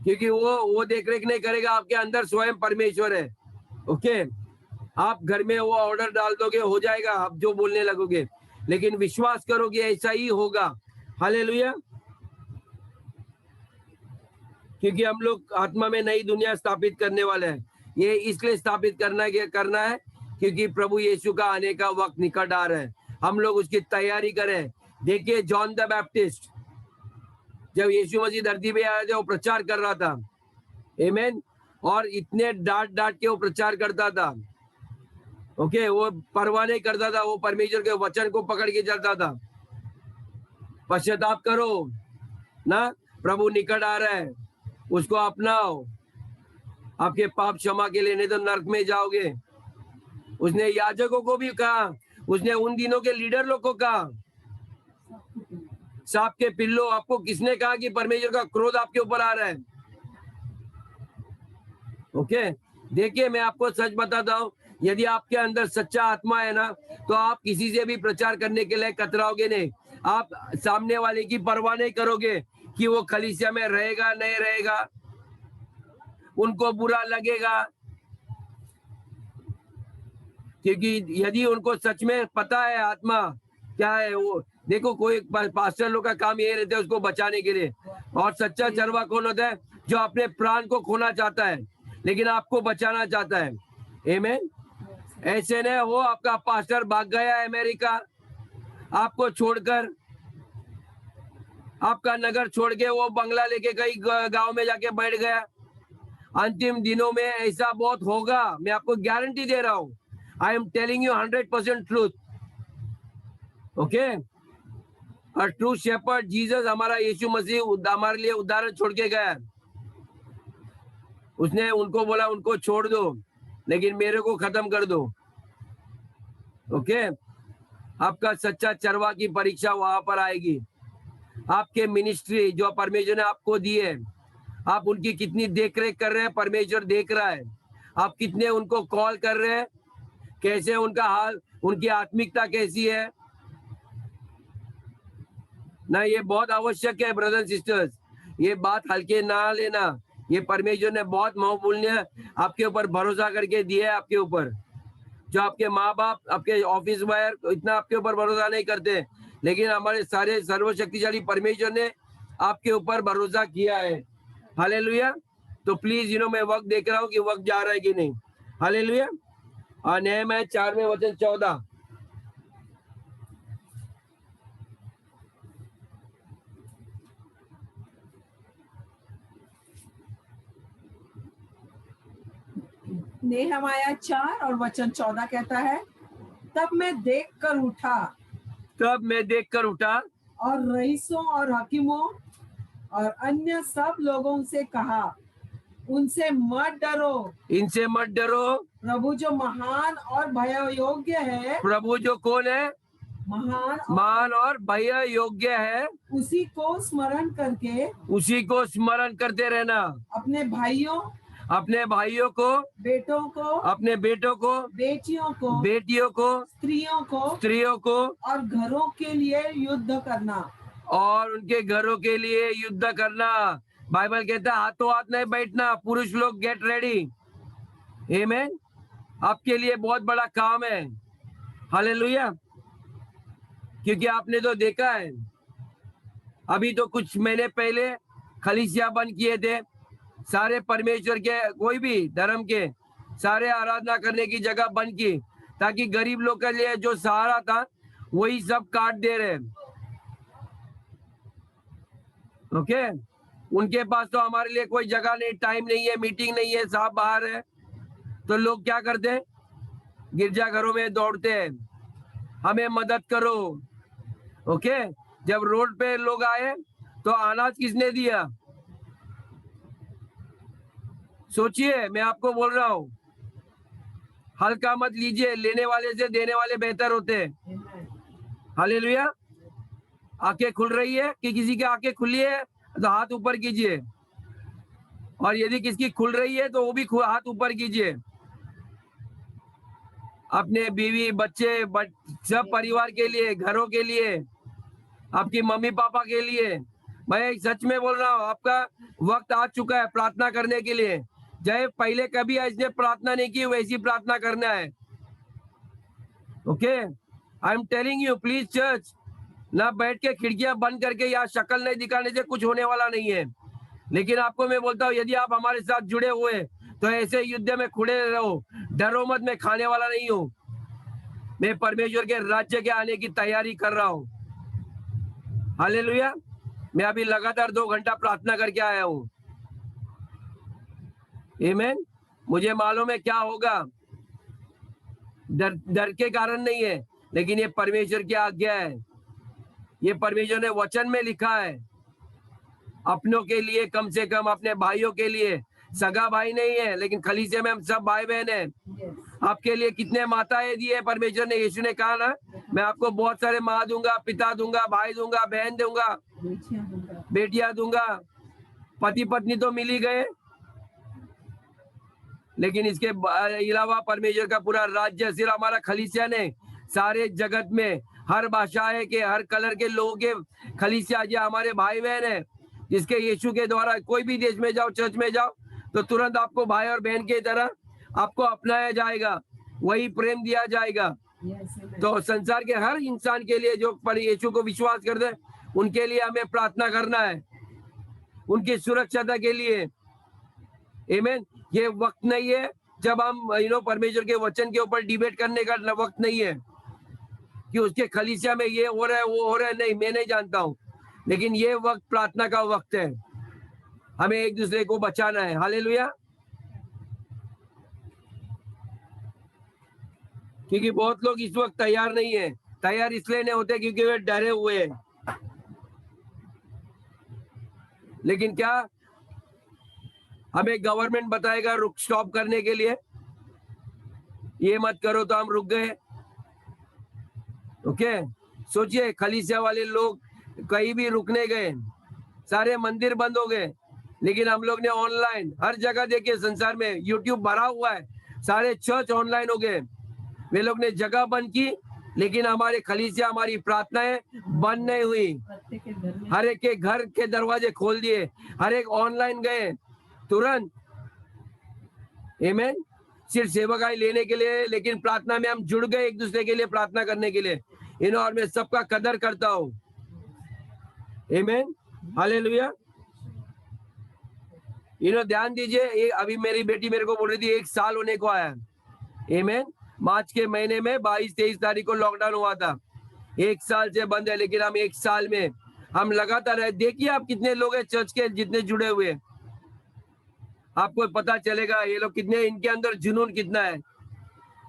क्योंकि वो देखरेख नहीं करेगा, आपके अंदर स्वयं परमेश्वर है। ओके, आप घर में वो ऑर्डर डाल दोगे, हो जाएगा, आप जो बोलने लगोगे, लेकिन विश्वास करोगे ऐसा ही होगा। हालेलुया। क्योंकि हम लोग आत्मा में नई दुनिया स्थापित करने वाले हैं। ये इसलिए स्थापित करना है क्योंकि प्रभु यीशु का आने का वक्त निकट आ रहा है। हम लोग उसकी तैयारी करें। देखिए, जॉन द बैप्टिस्ट, जब यीशु मसीह धरती पे आया था, वो प्रचार कर रहा था। आमीन। और इतने डांट के वो प्रचार करता था। ओके, वो परवाह नहीं करता था, वो परमेश्वर के वचन को पकड़ के चलता था। पश्चाताप करो ना, प्रभु निकट आ रहा है, उसको अपनाओ, आपके पाप क्षमा के लिए, नहीं तो नरक में जाओगे। उसने याजकों को भी कहा, उसने उन दिनों के लीडर लोग को कहा, सांप के पिल्लो, आपको किसने कहा कि परमेश्वर का क्रोध आपके ऊपर आ रहा है? ओके, देखिए, मैं आपको सच बताता हूँ, यदि आपके अंदर सच्चा आत्मा है ना, तो आप किसी से भी प्रचार करने के लिए कतराओगे नहीं। आप सामने वाले की परवाह नहीं करोगे कि वो कलीसिया में रहेगा नहीं रहेगा, उनको बुरा लगेगा, क्योंकि यदि उनको सच में पता है आत्मा क्या है, वो देखो, कोई पास्टर लोग का काम यही रहता है उसको बचाने के लिए। और सच्चा चरवा कौन होता है? जो अपने प्राण को खोना चाहता है लेकिन आपको बचाना चाहता है। आमीन। ऐसे नहीं हो आपका पास्टर भाग गया अमेरिका, आपको छोड़कर, आपका नगर छोड़ के वो बंगला लेके कहीं गांव में जाके बैठ गया। अंतिम दिनों में ऐसा बहुत होगा, मैं आपको गारंटी दे रहा हूं। I am telling you 100% truth. Okay, और ट्रू शेपर्ड जीसस, हमारा यीशु मसीह हमारे लिए उदाहरण छोड़ के गया। उसने उनको बोला, उनको छोड़ दो, लेकिन मेरे को खत्म कर दो। ओके, आपका सच्चा चरवा की परीक्षा वहां पर आएगी। आपके मिनिस्ट्री जो परमेश्वर ने आपको दी है, आप उनकी कितनी देखरेख कर रहे हैं, परमेश्वर देख रहा है। आप कितने उनको कॉल कर रहे हैं, कैसे उनका हाल, उनकी आत्मिकता कैसी है ना, ये बहुत आवश्यक है ब्रदर सिस्टर्स। ये बात हल्के ना लेना, ये परमेश्वर ने बहुत बहुमूल्य आपके ऊपर भरोसा करके दिया है। आपके ऊपर जो आपके माँ बाप, आपके ऑफिस वायर इतना आपके ऊपर भरोसा नहीं करते, लेकिन हमारे सारे सर्वशक्तिशाली परमेश्वर ने आपके ऊपर भरोसा किया है। हालेलुया। तो प्लीज मैं वक्त देख रहा हूँ कि वक्त जा रहा है कि नहीं। हालेलुया। और नहमीया 4 में वचन 14। नेहमाया 4 और वचन 14 कहता है, तब मैं देख कर उठा और रईसों और हकीमों और अन्य सब लोगों से कहा, उनसे मत डरो, इनसे मत डरो। प्रभु जो महान और भय योग्य है, प्रभु जो कौन है? महान और भय योग्य है, उसी को स्मरण करके, उसी को स्मरण करते रहना। अपने भाइयों को, बेटों को, अपने बेटों को, बेटियों को, स्त्रियों को और घरों के लिए युद्ध करना, और उनके घरों के लिए युद्ध करना। बाइबल कहता है हाथों हाथ नहीं बैठना। पुरुष लोग गेट रेडी। आमीन। आपके लिए बहुत बड़ा काम है। हालेलुया। क्योंकि आपने तो देखा है, अभी तो कुछ महीने पहले खलीसिया बंद किए थे। सारे परमेश्वर के, कोई भी धर्म के, सारे आराधना करने की जगह बंद की, ताकि गरीब लोग के लिए जो सहारा था वही सब काट दे रहे। ओके। उनके पास तो हमारे लिए कोई जगह नहीं, टाइम नहीं है, मीटिंग नहीं है, साहब बाहर है। तो लोग क्या करते हैं? गिरजाघरों में दौड़ते हैं, हमें मदद करो। ओके। जब रोड पे लोग आए तो अनाज किसने दिया? सोचिए, मैं आपको बोल रहा हूँ, हल्का मत लीजिए। लेने वाले से देने वाले बेहतर होते हैं। हालेलुया। आंखें खुल रही है कि किसी की आंखें खुली है तो हाथ ऊपर कीजिए, और यदि किसकी खुल रही है तो वो भी हाथ ऊपर कीजिए। अपने बीवी बच्चे सब परिवार के लिए, घरों के लिए, आपकी मम्मी पापा के लिए। मैं सच में बोल रहा हूँ, आपका वक्त आ चुका है प्रार्थना करने के लिए। जय पहले कभी ऐसे प्रार्थना नहीं की, वैसी प्रार्थना करना है। Okay. I am telling you, please church, ना बैठ के खिड़कियां बंद करके या शक्ल नहीं दिखाने से कुछ होने वाला नहीं है। लेकिन आपको मैं बोलता हूँ, यदि आप हमारे साथ जुड़े हुए तो ऐसे युद्ध में खुड़े रहो, डरो मत। मैं खाने वाला नहीं हूँ। मैं परमेश्वर के राज्य के आने की तैयारी कर रहा हूँ। हालेलुया। मैं अभी लगातार 2 घंटा प्रार्थना करके आया हूँ। आमीन। मुझे मालूम है क्या होगा। डर के कारण नहीं है, लेकिन ये परमेश्वर की आज्ञा है। ये परमेश्वर ने वचन में लिखा है। अपनों के लिए, कम से कम अपने भाइयों के लिए। सगा भाई नहीं है, लेकिन खलीसे में हम सब भाई बहन हैं। आपके लिए कितने माताएं दिए परमेश्वर ने। यीशु ने कहा ना, मैं आपको बहुत सारे माँ दूंगा, पिता दूंगा, भाई दूंगा, बहन दूंगा, बेटियां दूंगा। पति पत्नी तो मिल ही गए, लेकिन इसके अलावा परमेश्वर का पूरा राज्य सिर्फ हमारा खलीसिया ने, सारे जगत में हर भाषाएं के, हर कलर के लोगों के खलीसिया जो हमारे भाई बहन है, जिसके यीशु के द्वारा कोई भी देश में जाओ, चर्च में जाओ, तो तुरंत आपको भाई और बहन की तरह आपको अपनाया जाएगा, वही प्रेम दिया जाएगा। तो संसार के हर इंसान के लिए जो पर यीशु को विश्वास करते हैं, उनके लिए हमें प्रार्थना करना है, उनकी सुरक्षता के लिए। आमीन। ये वक्त नहीं है जब हम परमेश्वर के वचन के ऊपर डिबेट करने का वक्त नहीं है कि उसके खलीसिया में ये हो रहा है, वो हो रहा है। नहीं, मैं नहीं जानता हूँ, लेकिन ये वक्त प्रार्थना का वक्त है। हमें एक दूसरे को बचाना है। हालेलुया। क्योंकि बहुत लोग इस वक्त तैयार नहीं है। तैयार इसलिए नहीं होते क्योंकि वे डरे हुए हैं। लेकिन क्या हमें गवर्नमेंट बताएगा रुक स्टॉप करने के लिए? ये मत करो तो हम रुक गए। ओके। सोचिए, खलीसिया वाले लोग कहीं भी रुकने गए, सारे मंदिर बंद हो गए, लेकिन हम लोग ने ऑनलाइन हर जगह देखे, संसार में यूट्यूब भरा हुआ है, सारे चर्च ऑनलाइन हो गए। वे लोग ने जगह बंद की, लेकिन हमारे खलीसिया, हमारी प्रार्थनाएं बंद नहीं हुई। हर एक के घर के दरवाजे खोल दिए, हर एक ऑनलाइन गए तुरंत। आमीन। सिर्फ सेवकाई लेने के लिए, लेकिन प्रार्थना में हम जुड़ गए एक दूसरे के लिए प्रार्थना करने के लिए। और मैं सबका कदर करता हूँ। आमीन। हालेलुया। ध्यान दीजिए, अभी मेरी बेटी मेरे को बोल रही थी 1 साल होने को आया। आमीन। मार्च के महीने में 22-23 तारीख को लॉकडाउन हुआ था। 1 साल से बंद है, लेकिन हम 1 साल में हम लगातार है। देखिए आप कितने लोग हैं चर्च के जितने जुड़े हुए, आपको पता चलेगा ये लोग कितने, इनके अंदर जुनून कितना है।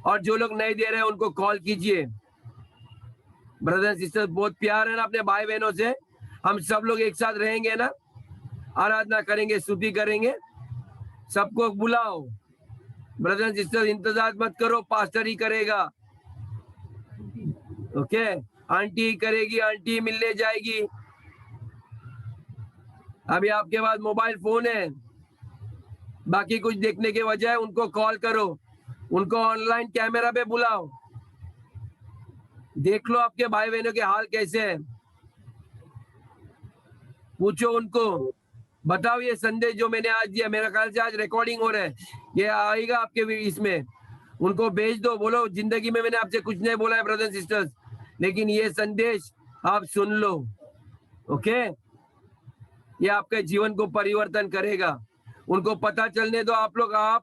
और जो लोग नहीं दे रहे हैं उनको कॉल कीजिए। ब्रदर सिस्टर, बहुत प्यार है ना अपने भाई बहनों से। हम सब लोग एक साथ रहेंगे ना, आराधना करेंगे, स्तुति करेंगे, सबको बुलाओ। ब्रदर सिस्टर, इंतजार मत करो, पास्टर ही करेगा। ओके, आंटी करेगी, आंटी मिलने जाएगी। अभी आपके पास मोबाइल फोन है, बाकी कुछ देखने के बजाय उनको कॉल करो, उनको ऑनलाइन कैमरा पे बुलाओ, देख लो आपके भाई बहनों के हाल कैसे हैं, पूछो उनको, बताओ ये संदेश जो मैंने आज दिया, मेरा ख्याल से आज रिकॉर्डिंग हो रहा है, ये आएगा आपके इसमें, उनको भेज दो, बोलो जिंदगी में मैंने आपसे कुछ नहीं बोला है ब्रदर सिस्टर्स, लेकिन ये संदेश आप सुन लो। ओके, ये आपके जीवन को परिवर्तन करेगा। उनको पता चलने दो आप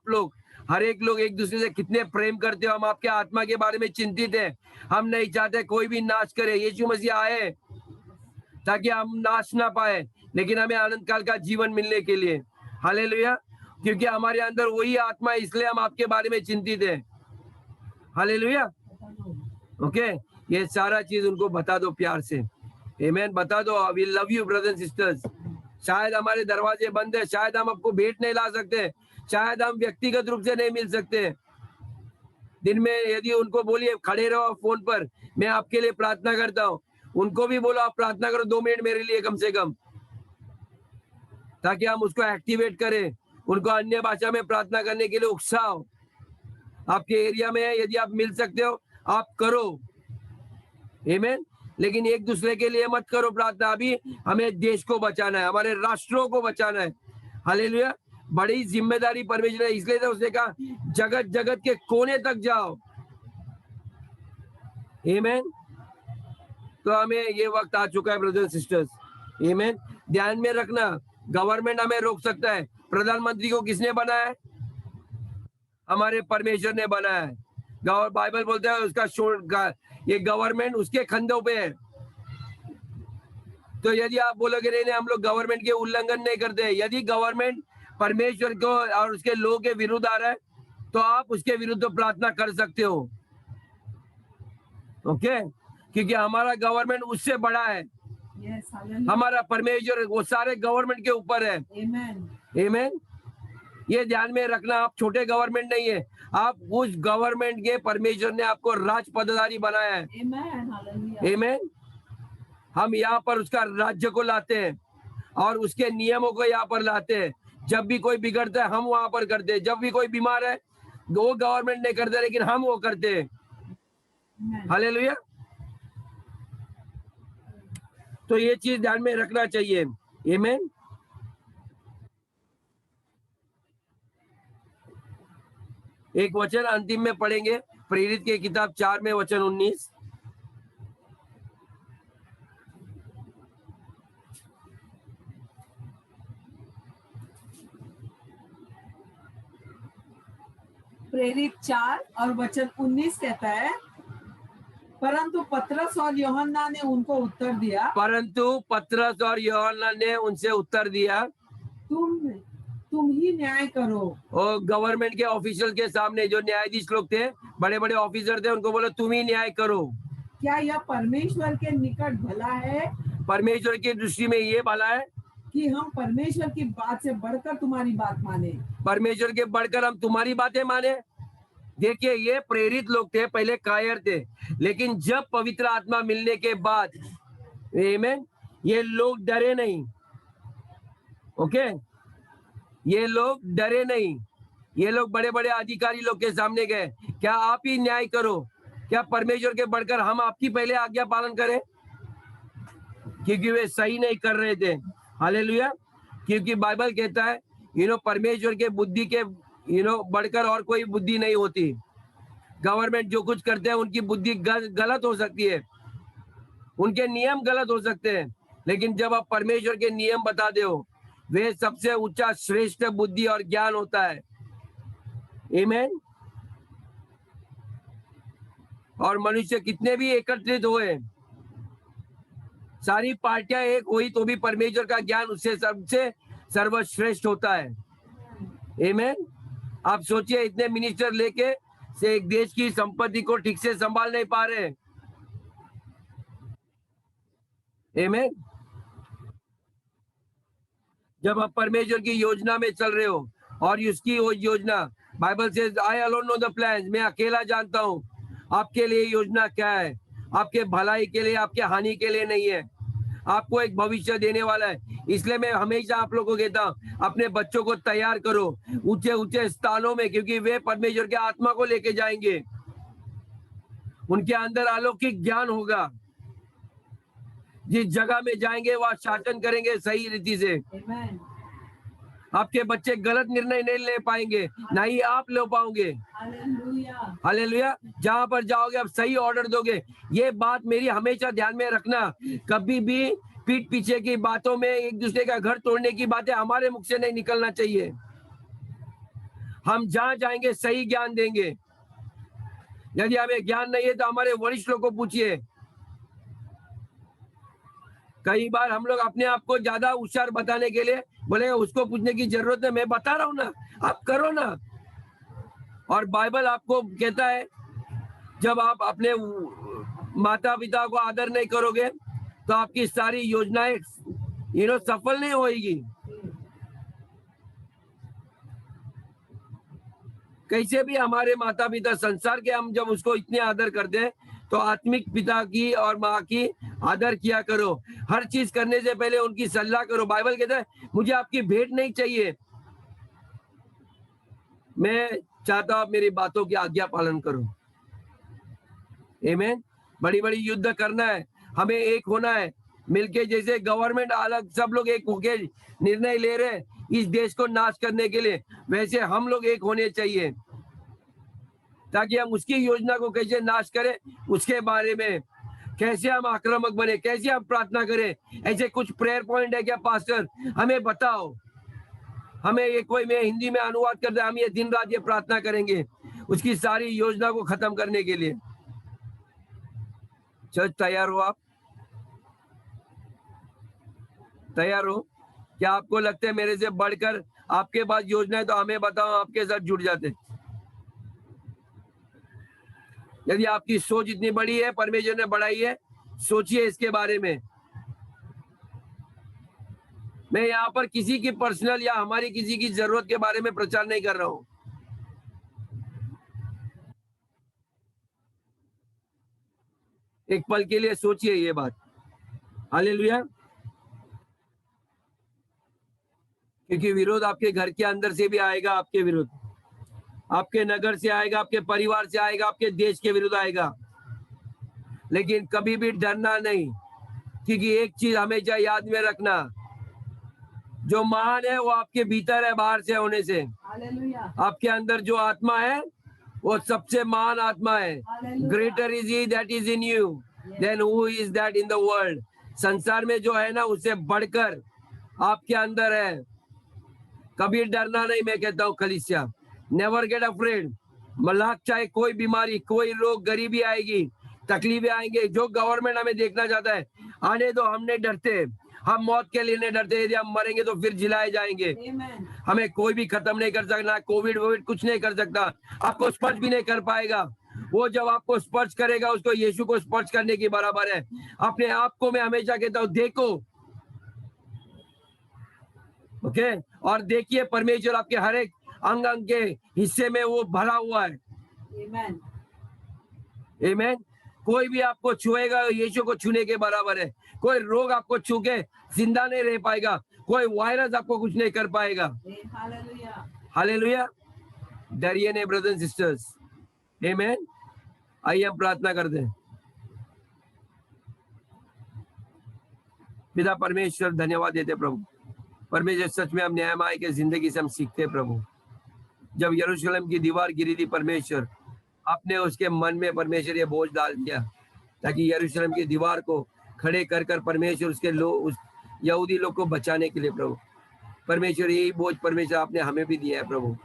लोग हर एक लोग एक दूसरे से कितने प्रेम करते हो। हम आपके आत्मा के बारे में चिंतित है। हम नहीं चाहते कोई भी नाश करे। यीशु मसीह आए ताकि हम नाश ना पाए, लेकिन हमें आनंद काल का जीवन मिलने के लिए। हालेलुया। क्योंकि हमारे अंदर वही आत्मा है, इसलिए हम आपके बारे में चिंतित है। हालेलुया। ओके, ये सारा चीज उनको बता दो प्यार से। आमीन। बता दो, we love you brothers sisters. शायद हमारे दरवाजे बंद है, शायद हम आपको भेंट नहीं ला सकते, शायद हम व्यक्तिगत रूप से नहीं मिल सकते। दिन में यदि उनको बोलिए खड़े रहो फोन पर, मैं आपके लिए प्रार्थना करता हूँ, उनको भी बोलो आप प्रार्थना करो 2 मिनट मेरे लिए कम से कम, ताकि हम उसको एक्टिवेट करें, उनको अन्य भाषा में प्रार्थना करने के लिए उत्साह हो। आपके एरिया में है, यदि आप मिल सकते हो आप करो। आमीन। लेकिन एक दूसरे के लिए मत करो प्रार्थना। अभी हमें देश को बचाना है, हमारे राष्ट्रों को बचाना है। हालेलुया। बड़ी जिम्मेदारी परमेश्वर है, इसलिए तो उसने कहा जगत जगत के कोने तक जाओ। आमीन। तो हमें ये वक्त आ चुका है ब्रदर्स सिस्टर्स। आमीन। ध्यान में रखना, गवर्नमेंट हमें रोक सकता है। प्रधानमंत्री को किसने बनाया है? हमारे परमेश्वर ने बनाया है। बाइबल बोलता है उसका ये गवर्नमेंट उसके कंधों पे है। तो यदि आप बोलोगे नहीं हम लोग गवर्नमेंट के उल्लंघन नहीं करते, यदि गवर्नमेंट परमेश्वर को और उसके लोगों के विरुद्ध आ रहा है, तो आप उसके विरुद्ध प्रार्थना कर सकते हो। ओके, क्योंकि हमारा गवर्नमेंट उससे बड़ा है। हमारा परमेश्वर वो सारे गवर्नमेंट के ऊपर है। आमीन। ये ध्यान में रखना, आप छोटे गवर्नमेंट नहीं है, आप उस गवर्नमेंट के परमेश्वर ने आपको राज पदाधिकारी बनाया है। आमीन। हम यहाँ पर उसका राज्य को लाते हैं और उसके नियमों को यहाँ पर लाते हैं। जब भी कोई बिगड़ता है हम वहां पर करते हैं, जब भी कोई बीमार है वो गवर्नमेंट नहीं करते, लेकिन हम वो करते हैं। हालेलुया। तो ये चीज ध्यान में रखना चाहिए। आमीन। एक वचन अंतिम में पढ़ेंगे, प्रेरित की किताब 4 में वचन 19। प्रेरित 4 और वचन 19 कहता है, परंतु पतरस और यूहन्ना ने उनको उत्तर दिया, उनसे उत्तर दिया, तुम ही न्याय करो। और गवर्नमेंट के ऑफिशियल के सामने जो न्यायाधीश लोग थे, बड़े बड़े ऑफिसर थे, उनको बोला तुम ही न्याय करो। क्या यह परमेश्वर के निकट भला है? परमेश्वर की दृष्टि में ये भला है कि हम परमेश्वर की बात से बढ़कर तुम्हारी बात माने। परमेश्वर के बढ़कर हम तुम्हारी बातें माने। देखिए, ये प्रेरित लोग थे, पहले कायर थे, लेकिन जब पवित्र आत्मा मिलने के बाद आमीन, ये लोग डरे नहीं। ओके, ये लोग डरे नहीं। ये लोग बड़े बड़े अधिकारी लोग के सामने गए, क्या आप ही न्याय करो, क्या परमेश्वर के बढ़कर हम आपकी पहले आज्ञा पालन करें? क्योंकि वे सही नहीं कर रहे थे। हालेलुया। क्योंकि बाइबल कहता है परमेश्वर के बुद्धि के बढ़कर और कोई बुद्धि नहीं होती। गवर्नमेंट जो कुछ करते हैं उनकी बुद्धि गलत हो सकती है, उनके नियम गलत हो सकते हैं, लेकिन जब आप परमेश्वर के नियम बताते हो, वे सबसे ऊंचा श्रेष्ठ बुद्धि और ज्ञान होता है। आमीन। और मनुष्य कितने भी एकत्रित हुए, सारी पार्टियां एक हुई तो भी परमेश्वर का ज्ञान उससे सबसे सर्वश्रेष्ठ होता है। आमीन। आप सोचिए, इतने मिनिस्टर लेके से एक देश की संपत्ति को ठीक से संभाल नहीं पा रहे। आमीन। जब आप परमेश्वर की योजना में चल रहे हो, और उसकी वो योजना, बाइबल से आई अलोन नो द प्लान्स, मैं अकेला जानता हूं आपके लिए योजना क्या है। आपके भलाई के लिए, आपके हानि के लिए नहीं है, आपको एक भविष्य देने वाला है। इसलिए मैं हमेशा आप लोगों को कहता हूं, अपने बच्चों को तैयार करो ऊंचे ऊंचे स्थानों में, क्योंकि वे परमेश्वर के आत्मा को लेके जाएंगे। उनके अंदर अलौकिक ज्ञान होगा। जिस जगह में जाएंगे वहां शासन करेंगे सही रीति से। Amen. आपके बच्चे गलत निर्णय नहीं ले पाएंगे, ना ही आप ले पाओगे। Hallelujah. हालेलुया। जहां पर जाओगे आप सही ऑर्डर दोगे। ये बात मेरी हमेशा ध्यान में रखना, कभी भी पीठ पीछे की बातों में एक दूसरे का घर तोड़ने की बातें हमारे मुख से नहीं निकलना चाहिए। हम जहां जाएंगे सही ज्ञान देंगे। यदि हमें ज्ञान नहीं है तो हमारे वरिष्ठ लोगों को पूछिए। कई बार हम लोग अपने आप को ज्यादा होशियार बताने के लिए बोले उसको पूछने की जरूरत है, मैं बता रहा हूं ना, आप करो ना। और बाइबल आपको कहता है, जब आप अपने माता पिता को आदर नहीं करोगे तो आपकी सारी योजनाएं सफल नहीं होगी। कैसे भी हमारे माता पिता संसार के, हम जब उसको इतने आदर करते हैं तो आत्मिक पिता की और माँ की आदर किया करो। हर चीज करने से पहले उनकी सलाह करो। बाइबल कहता है, मुझे आपकी भेंट नहीं चाहिए, मैं चाहता हूं मेरी बातों की आज्ञा पालन करो। आमीन। बड़ी बड़ी युद्ध करना है, हमें एक होना है मिलके। जैसे गवर्नमेंट अलग, सब लोग एक होके निर्णय ले रहे हैं इस देश को नाश करने के लिए, वैसे हम लोग एक होने चाहिए, ताकि हम उसकी योजना को कैसे नाश करें, उसके बारे में कैसे हम आक्रामक बने, कैसे हम प्रार्थना करें। ऐसे कुछ प्रेयर पॉइंट है क्या पास्टर, हमें बताओ। हमें ये कोई, मैं हिंदी में अनुवाद करते, हम ये दिन रात ये प्रार्थना करेंगे उसकी सारी योजना को खत्म करने के लिए। चर्च तैयार हो? आप तैयार हो? क्या आपको लगता है मेरे से बढ़कर आपके पास योजना है तो हमें बताओ, आपके साथ जुड़ जाते। यदि आपकी सोच इतनी बड़ी है, परमेश्वर ने बढ़ाई है, सोचिए इसके बारे में। मैं यहाँ पर किसी की पर्सनल या हमारी किसी की जरूरत के बारे में प्रचार नहीं कर रहा हूं। एक पल के लिए सोचिए ये बात। हालेलुया। क्योंकि विरोध आपके घर के अंदर से भी आएगा, आपके विरुद्ध, आपके नगर से आएगा, आपके परिवार से आएगा, आपके देश के विरुद्ध आएगा। लेकिन कभी भी डरना नहीं, क्योंकि एक चीज हमेशा याद में रखना, जो महान है वो आपके भीतर है, बाहर से होने से। Hallelujah. आपके अंदर जो आत्मा है वो सबसे महान आत्मा है। Greater is he that is in you than who is that in the world. संसार में जो है ना, उससे बढ़कर आपके अंदर है। कभी डरना नहीं। मैं कहता हूँ कलीसिया, नेवर गेट अफ्रेड। मलाक, चाहे कोई बीमारी, कोई रोग, गरीबी आएगी, तकलीफें आएंगे, जो गवर्नमेंट हमें देखना चाहता है आने दो, हम नहीं डरते। हम मौत के लिए नहीं डरते। यदि हम मरेंगे तो फिर जिलाए जाएंगे। Amen. हमें कोई भी खत्म नहीं कर सकता, कोविड वोविड कुछ नहीं कर सकता, आपको स्पर्श भी नहीं कर पाएगा। वो जब आपको स्पर्श करेगा, उसको यीशु को स्पर्श करने के बराबर है। अपने आप को मैं हमेशा कहता हूँ देखो, ओके। और देखिए परमेश्वर आपके हर एक अंग अंग के हिस्से में वो भरा हुआ है। Amen. आमीन। कोई भी आपको छुएगा यीशु को छूने के बराबर है। कोई रोग आपको छू के जिंदा नहीं रह पाएगा, कोई वायरस आपको कुछ नहीं कर पाएगा। Hallelujah. हालेलुया। डरिए नहीं ब्रदर्स एंड सिस्टर्स। आमीन। आइए हम प्रार्थना करते हैं। पिता परमेश्वर, धन्यवाद देते प्रभु। परमेश्वर, सच में हम न्यायमय के जिंदगी से हम सीखते प्रभु। जब यरूशलेम की दीवार गिरी थी परमेश्वर, आपने उसके मन में परमेश्वर ये बोझ डाल दिया ताकि यरूशलेम की दीवार को खड़े कर कर परमेश्वर उसके लोग, उस यहूदी लोग को बचाने के लिए प्रभु। परमेश्वर यही बोझ परमेश्वर आपने हमें भी दिया है प्रभु।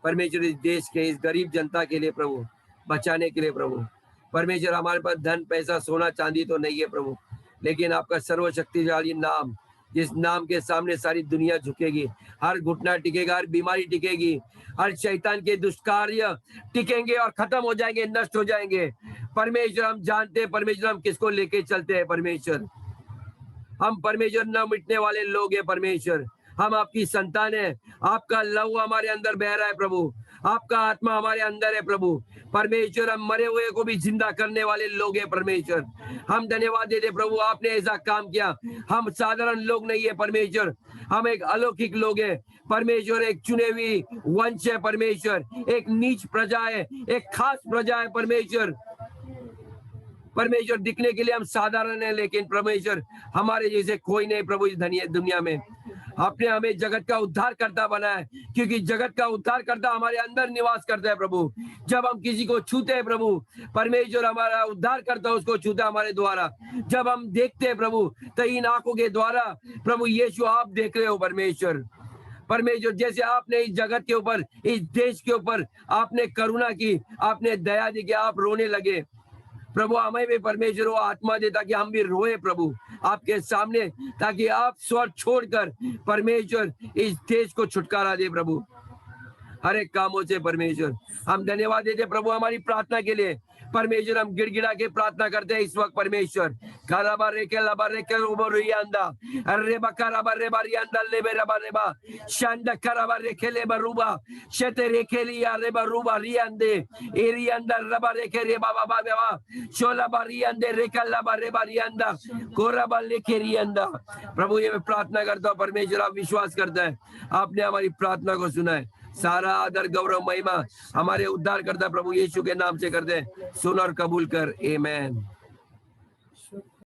परमेश्वर इस देश के, इस गरीब जनता के लिए प्रभु, बचाने के लिए प्रभु। परमेश्वर हमारे पास धन पैसा सोना चांदी तो नहीं है प्रभु, लेकिन आपका सर्वशक्तिशाली नाम, जिस नाम के सामने सारी दुनिया झुकेगी, हर घुटना टिकेगा, हर बीमारी टिकेगी, हर शैतान के दुष्कार्य टिकेंगे और खत्म हो जाएंगे, नष्ट हो जाएंगे। परमेश्वर हम जानते हैं परमेश्वर हम किसको लेके चलते हैं परमेश्वर। हम परमेश्वर न मिटने वाले लोग हैं परमेश्वर। हम आपकी संतान है, आपका लहू हमारे अंदर बह रहा है प्रभु, आपका आत्मा हमारे अंदर है प्रभु। परमेश्वर हम मरे हुए को भी जिंदा करने वाले लोग हैं परमेश्वर। हम धन्यवाद देते प्रभु, आपने ऐसा काम किया। हम साधारण लोग नहीं है परमेश्वर, हम एक अलौकिक लोग हैं परमेश्वर, एक चुने हुई वंश है परमेश्वर, एक नीच प्रजा है, एक खास प्रजा है परमेश्वर। परमेश्वर दिखने के लिए हम साधारण है, लेकिन परमेश्वर हमारे जैसे कोई नहीं प्रभु इस दुनिया में। आपने हमें जगत का उद्धार करता बनाया है, क्योंकि जगत का उद्धार करता हमारे अंदर निवास करता है प्रभु। जब हम किसी को छूते हैं प्रभु, परमेश्वर हमारा उद्धार करता है, उसको छूता हमारे द्वारा। जब हम देखते हैं प्रभु, तो इन आंखों के द्वारा प्रभु यीशु आप देख रहे हो परमेश्वर। परमेश्वर जैसे आपने इस जगत के ऊपर, इस देश के ऊपर आपने करुणा की, आपने दया दी कि आप रोने लगे प्रभु, हमें भी परमेश्वर वो आत्मा दे ताकि हम भी रोए प्रभु आपके सामने, ताकि आप स्वर छोड़कर परमेश्वर इस देश को छुटकारा दे प्रभु हर एक कामों से। परमेश्वर हम धन्यवाद देते प्रभु हमारी प्रार्थना के लिए। परमेश्वर हम गिड़गिड़ा के प्रार्थना करते हैं इस वक्त परमेश्वर। कराबा रेके लबा रेके उबरुयांदा अरे बकराबा रे बारियांदा लेबे रबा रेबा शांद कराबा रेके ले बरुबा शते रेके लिया रे बरुबा रियांदे एरियांदा रबा रेके रे बाबा बाबा शोला बारियांदे रेका लबा रे बारियांदा कोराबा लेके रियांदा। प्रभु ये मैं प्रार्थना करता हूँ परमेश्वर, आप विश्वास करता है आपने हमारी प्रार्थना को सुना है। सारा आदर गौरव महिमा हमारे उद्धार करता प्रभु यीशु के नाम से करते, सुन और कबूल कर, आमीन।